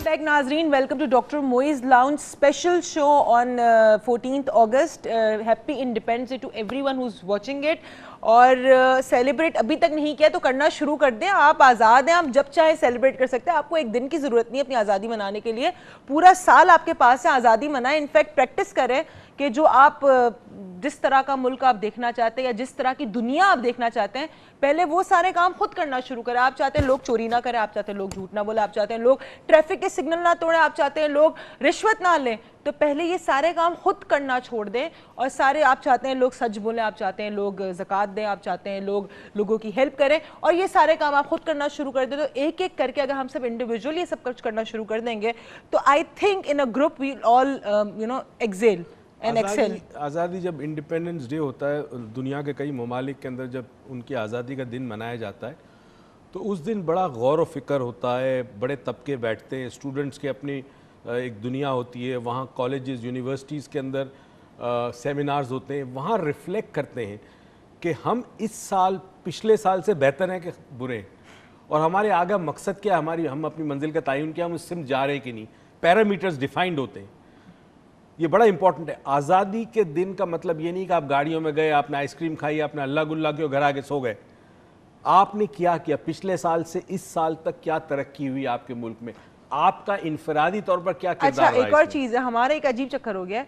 Back नाजरीन, welcome to doctor Moiz lounge special show on 14th August. Happy independence day to everyone who is watching it. और celebrate अभी तक नहीं किया तो करना शुरू कर दें. आप आज़ाद हैं, आप जब चाहे सेलिब्रेट कर सकते हैं. आपको एक दिन की ज़रूरत नहीं है अपनी आज़ादी मनाने के लिए. पूरा साल आपके पास है, आज़ादी मनाएं. इनफैक्ट प्रैक्टिस करें कि जो आप जिस तरह का मुल्क आप देखना चाहते हैं या जिस तरह की दुनिया आप देखना चाहते हैं, पहले वो सारे काम खुद करना शुरू करें. आप चाहते हैं लोग चोरी ना करें, आप चाहते हैं लोग झूठ ना बोले, आप चाहते हैं लोग ट्रैफिक के सिग्नल ना तोड़ें, आप चाहते हैं लोग रिश्वत ना लें, तो पहले ये सारे काम खुद करना छोड़ दें. और सारे आप चाहते हैं लोग सच बोलें, आप चाहते हैं लोग ज़कात दें, आप चाहते हैं लोग लोगों की हेल्प करें, और ये सारे काम आप खुद करना शुरू कर दें. तो एक एक करके अगर हम सब इंडिविजुअल ये सब कुछ करना शुरू कर देंगे तो I think in a group we all excel. आज़ादी जब इंडिपेंडेंस डे होता है दुनिया के कई ममालिक के अंदर, जब उनकी आज़ादी का दिन मनाया जाता है तो उस दिन बड़ा गौर व फिक्र होता है. बड़े तबके बैठते हैं, स्टूडेंट्स की अपनी एक दुनिया होती है. वहाँ कॉलेजेस यूनिवर्सिटीज़ के अंदर सेमिनार्स होते हैं. वहाँ रिफ्लेक्ट करते हैं कि हम इस साल पिछले साल से बेहतर हैं कि बुरे हैं, और हमारे आगे मकसद क्या है, हम अपनी मंजिल का तयन क्या, हम उससे जा रहे हैं कि नहीं. पैरामीटर्स डिफाइंड होते हैं. ये बड़ा इंपॉर्टेंट है. आज़ादी के दिन का मतलब ये नहीं कि आप गाड़ियों में गए, आपने आइसक्रीम खाई, आपने अल्लाह गुल्ला के घर आके सो गए. आपने क्या किया, पिछले साल से इस साल तक क्या तरक्की हुई आपके मुल्क में, आपका इनफरादी तौर पर क्या किरदार रहा. अच्छा, एक और चीज़ है, हमारा एक अजीब चक्कर हो गया है,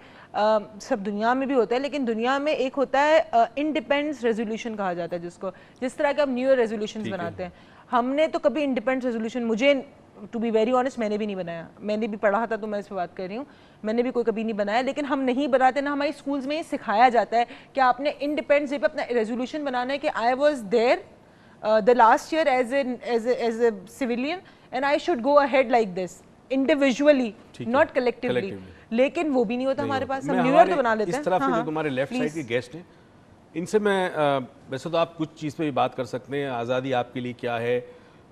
सब दुनिया में भी होता है, लेकिन दुनिया में एक होता है इंडिपेंडेंस रेजोल्यूशन कहा जाता है जिसको, जिस तरह के हम न्यू ईयर रेजोल्यूशंस बनाते हैं. हमने तो कभी इंडिपेंडेंस रेजोल्यूशन, मुझे टू बी वेरी ऑनेस्ट मैंने भी नहीं बनाया. मैंने भी पढ़ा था तो मैं इस पर बात कर रही हूँ. मैंने भी कोई कभी नहीं बनाया, लेकिन हम नहीं बनाते ना. हमारे स्कूल्स में ये सिखाया जाता है कि आपने इंडिपेंडेंस डे पे अपना रेजोल्यूशन बनाना है कि I was there the last year as a civilian and I should go ahead like this individually, not collectively. लेकिन वो भी नहीं होता हमारे पास. हम न्यू ईयर तो बना लेते हैं. इस तरफ जो तुम्हारे लेफ्ट साइड के गेस्ट हैं, इनसे मैं वैसे तो आप कुछ चीज़ पे भी बात कर सकते हैं. आज़ादी आपके लिए क्या है,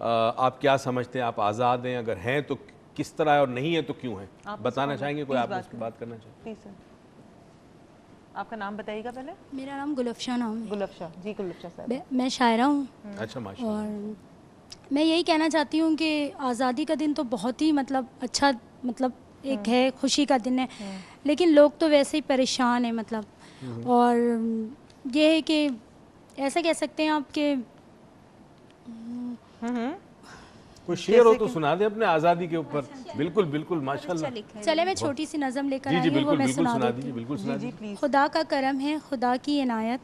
आप क्या समझते हैं, आप आज़ाद हैं, अगर हैं तो किस तरह है, और नहीं है तो क्यों है, बताना चाहेंगे. कोई आप उसकी बात करना चाहिए. प्लीज सर, आपका नाम बताइएगा पहले. मेरा नाम गुलफ्शा नाम है. गुलफ्शा जी, गुलफ्शा साहब. मैं शायरा हूँ. अच्छा, माशाल्लाह. और मैं यही कहना चाहती हूँ कि आज़ादी का दिन तो बहुत ही अच्छा एक है, खुशी का दिन है, लेकिन लोग तो वैसे ही परेशान हैं और ये है कि ऐसा कह सकते हैं आप कि कोई शेर हो तो सुना दे अपने आज़ादी के ऊपर. बिल्कुल बिल्कुल, माशाल्लाह. चले मैं छोटी सी नज़म लेकर आई हूँ, वो मैं सुना देती हूँ. खुदा का करम है, खुदा की इनायत,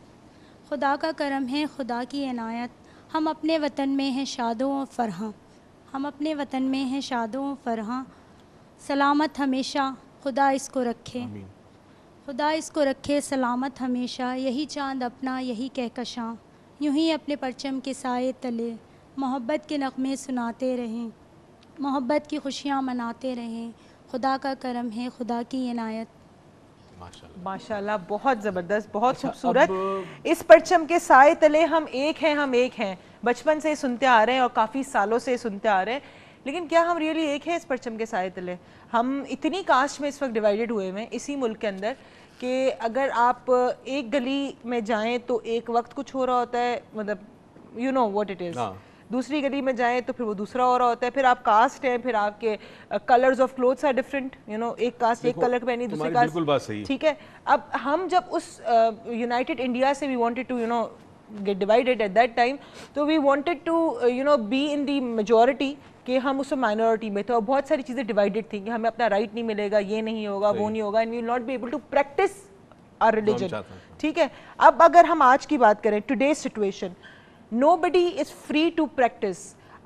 खुदा का करम है, खुदा की इनायत. हम अपने वतन में हैं शादों और फरहां, हम अपने वतन में हैं शादों और फरहां. सलामत हमेशा खुदा इसको रखे, खुदा इसको रखे सलामत हमेशा. यही चांद अपना यही कहकशां, यूं ही अपने परचम के साए तले मोहब्बत के नगमे सुनाते रहें, मोहब्बत की खुशियाँ मनाते रहें. खुदा का करम है, खुदा की इनायत. माशाल्लाह, बहुत ज़बरदस्त, बहुत खूबसूरत. इस परचम के साए तले हम एक हैं, हम एक हैं. बचपन से सुनते आ रहे हैं और काफ़ी सालों से सुनते आ रहे हैं, लेकिन क्या हम रियली एक हैं इस परचम के साए तले? हम इतनी कास्ट में इस वक्त डिवाइडेड हुए हैं इसी मुल्क के अंदर कि अगर आप एक गली में जाएं तो एक वक्त कुछ हो रहा होता है, मतलब you know what it is. दूसरी गली में जाएं तो फिर वो दूसरा हो रहा होता है. फिर आप कास्ट हैं, फिर आपके colours of clothes are different. एक कास्ट एक कलर पहनी, दूसरी कास्ट, ठीक है. अब हम जब उस यूनाइटेड इंडिया से we wanted to get divided at that time, तो we wanted to be in the majority, कि हम उस माइनॉरिटी में थे और बहुत सारी चीज़ें डिवाइडेड थी कि हमें अपना राइट नहीं मिलेगा, ये नहीं होगा, वो नहीं होगा, and we will not be able to practice our religion. ठीक है. अब अगर हम आज की बात करें, today's situation, nobody is free to practice.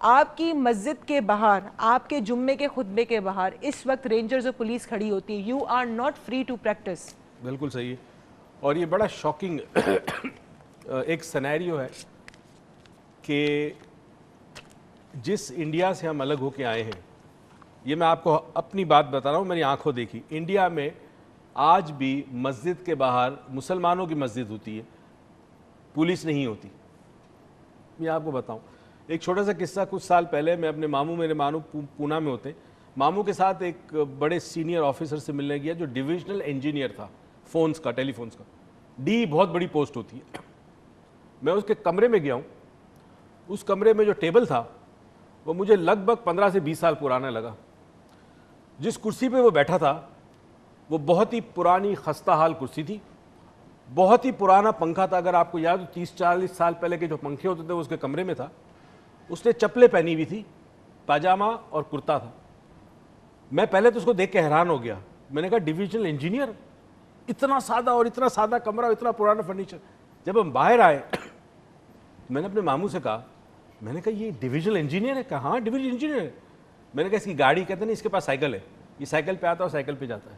आपकी मस्जिद के बाहर, आपके जुम्मे के खुतबे के बाहर इस वक्त रेंजर्स और पुलिस खड़ी होती है. You are not free to practice. बिल्कुल सही है. और ये बड़ा शॉकिंग एक सिनेरियो है कि जिस इंडिया से हम अलग होके आए हैं, ये मैं आपको अपनी बात बता रहा हूँ, मेरी आंखों देखी. इंडिया में आज भी मस्जिद के बाहर मुसलमानों की मस्जिद होती है, पुलिस नहीं होती. मैं आपको बताऊं एक छोटा सा किस्सा. कुछ साल पहले मैं अपने मेरे मामू पूना में होते, मामू के साथ एक बड़े सीनियर ऑफिसर से मिलने गया जो डिविजनल इंजीनियर था फ़ोन्स का, टेलीफोन्स का. डी बहुत बड़ी पोस्ट होती है. मैं उसके कमरे में गया हूँ. उस कमरे में जो टेबल था वो मुझे लगभग 15 से 20 साल पुराना लगा. جس کرسی پہ وہ بیٹھا تھا وہ بہت ہی پرانی خستہ حال کرسی تھی, بہت ہی پرانا پنکھا تھا. اگر آپ کو یاد ہو 30-40 سال پہلے کے جو پنکھے ہوتے تھے وہ اس کے کمرے میں تھا. اس نے چپلیں پہنی ہوئی تھی, پاجامہ اور کرتا تھا. میں پہلے تو اس کو دیکھ کے حیران ہو گیا. میں نے کہا ڈویژنل انجینئر, اتنا سادہ اور اتنا سادہ کمرہ, اتنا پرانا فرنیچر. جب ہم باہر آئے میں نے اپنے ماموں سے کہا, میں نے کہا یہ ڈویژنل انجینئر ہے؟ کہا ہاں ڈویژنل انجینئر ہے. میں نے کہا اس کی گاڑی, کہتے ہیں اس کے پاس سائیکل ہے, یہ سائیکل پہ آتا ہے اور سائیکل پہ جاتا ہے.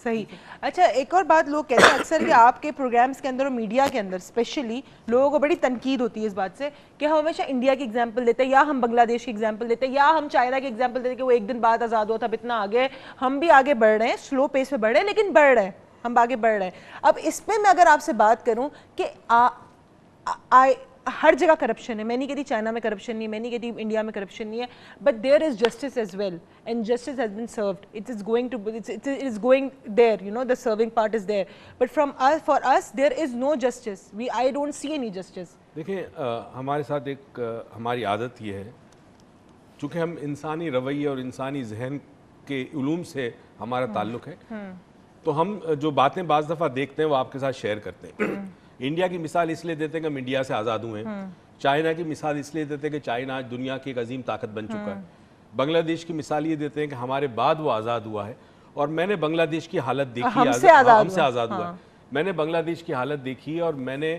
صحیح. اچھا ایک اور بات لوگ کہتے ہیں اکثر کہ آپ کے پروگرامز کے اندر اور میڈیا کے اندر اسپیشلی لوگوں کو بڑی تنقید ہوتی ہے اس بات سے کہ ہم ہمیشہ انڈیا کی ایگزامپل دیتے ہیں, یا ہم بنگلہ دیش کی ایگزامپل دیتے ہیں, یا ہم چائنا کی ایگزامپل دیتے ہیں کہ وہ ایک دن بعد آزاد ہوا تھا, اب اتنا آگے. ہم بھی آگے بڑھ رہے ہیں, سلو پیس پہ بڑھ رہے ہیں لیکن بڑھ رہے ہیں, ہم آگے بڑھ رہے ہیں. اب اس پہ میں اگر آپ سے بات کروں کہ ہر جگہ کرپشن ہے, میں نہیں کہتی چائنا میں کرپشن نہیں ہے, میں نہیں کہتی انڈیا میں کرپشن نہیں ہے, but there is justice as well and justice has been served. It is going there, you know, the serving part is there, but for us there is no justice. I don't see any justice. دیکھیں ہمارے ساتھ ایک ہماری عادت یہ ہے, چونکہ ہم انسانی رویے اور انسانی ذہن کے علوم سے ہمارا تعلق ہے, تو ہم جو باتیں بعض دفعہ دیکھتے ہیں وہ آپ کے ساتھ شیئر کرتے ہیں. انڈیا کی مثال اس لیے دیتے ہیں کہ ہم انڈیا سے آزاد ہوئے ہیں. چائنا کی مثال اس لیے دیتے ہیں کہ چائنا آج دنیا کی ایک عظیم طاقت بن چکا ہے. بنگلہ دیش کی مثال یہ دیتے ہیں کہ ہمارے بعد وہ آزاد ہوا ہے, اور میں نے بنگلہ دیش کی حالت دیکھی, ہم سے آزاد ہوا ہے. میں نے بنگلہ دیش کی حالت دیکھی اور میں نے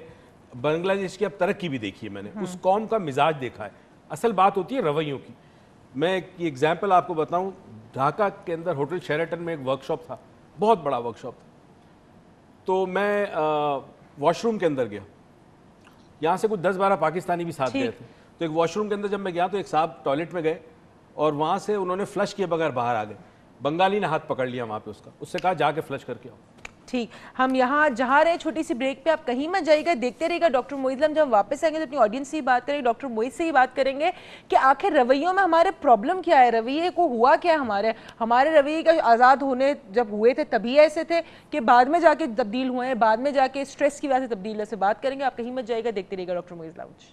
بنگلہ دیش کی اب ترقی بھی دیکھی ہے. میں نے اس قوم کا مزاج دیکھا ہے. اصل بات ہوتی ہے رویوں کی. میں ایک ایگزامپل آپ کو بتاؤں, ڈھاکہ کے اندر ہوٹل شیراٹن میں ایک ورک شاپ تھا, بہت بڑا ورک شاپ تھا. تو میں واش روم کے اندر گیا, یہاں سے کچھ 10-12 پاکستانی بھی ساتھ گئے تھے. تو ایک واش روم کے اندر جب میں گیا تو ایک صاحب ٹوائلٹ میں گئے اور وہاں سے انہوں نے فلش کیے بغیر باہر آ گئے. بنگالی نے ہاتھ پکڑ لیا وہاں پہ اس سے کہا جا کے فلش کر کے آؤ. ٹھیک, ہم یہاں جہاں رہے چھوٹی سی بریک پہ, آپ کہیں مت جائیے گا, دیکھتے رہیے گا ڈاکٹر معیز. جب ہم واپس آئیں گے تو اپنی آڈینس سے ہی بات کریں گے, ڈاکٹر معیز سے ہی بات کریں گے کہ آخر رویوں میں ہمارے پرابلم کیا ہے, رویے کو ہوا کیا ہے. ہمارے رویے کا آزاد ہونے جب ہوئے تھے تبھی ایسے تھے کہ بعد میں جا کے تبدیل ہوئے ہیں, بعد میں جا کے اسٹریس کی وجہ سے تبدیل ہے. سے بات کریں گے, آپ کہیں مت جائیے گا, دیکھتے رہیے گا ڈاکٹر معیز لاؤنج.